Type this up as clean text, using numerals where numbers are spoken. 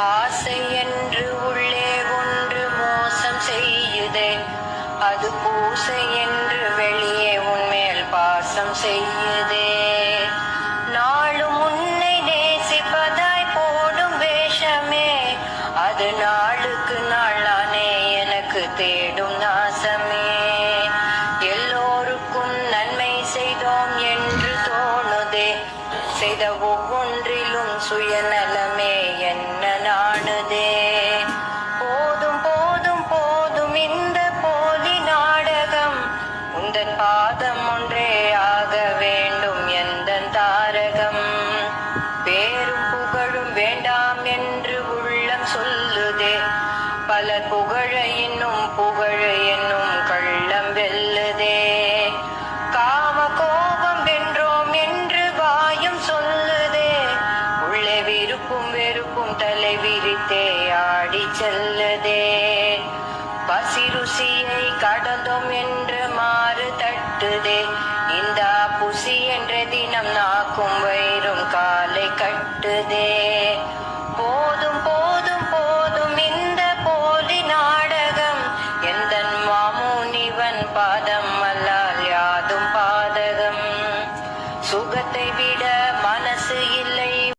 ஆசை என்று உள்ளே ஒன்று மோசம் செய்யுதே, அது பூசை என்று வெளியே உன்மேல் பாசம் செய்யுதே. நாளும் உன்னை நேசிப்பதாய் போடும் வேஷமே, அது நாளுக்கு நாள் நானே எனக்கு தேடும் நாசமே. எல்லோருக்கும் நன்மை செய்தோம் என்று தோணுதே, செய்த ஒவ்வொன்றிலும் சுயநலமே என்ன நாணுதே. போதும் போதும் போதும் இந்த போலி நாடகம், உந்தன் பாதம் ஒன்றே ஆக வேண்டும் எந்தன் தாரகம். பேரும் புகழும் வேண்டாம் என்று உள்ளம் சொல்லுதே, பலர் புகழ இன்னும் புகழ என்னும் கள்ளம் வெல்லுதே. காம கோபம் வென்றோம் என்று வாயும் சொல்லுதே, உள்ளே விருப்பும் வெறுப்பும் தலை விரித்தே ஆடி செல்லுதே. பசி ருசியை கடந்தோம் என்று மாறு தட்டுதே, இந்த புசி என்ற தினம் நாக்கும் வயிறும் காலை கட்டுதே. போதும் போதும் போதும் இந்த போலி நாடகம், எந்தன் மாமுனிவன் பாதம்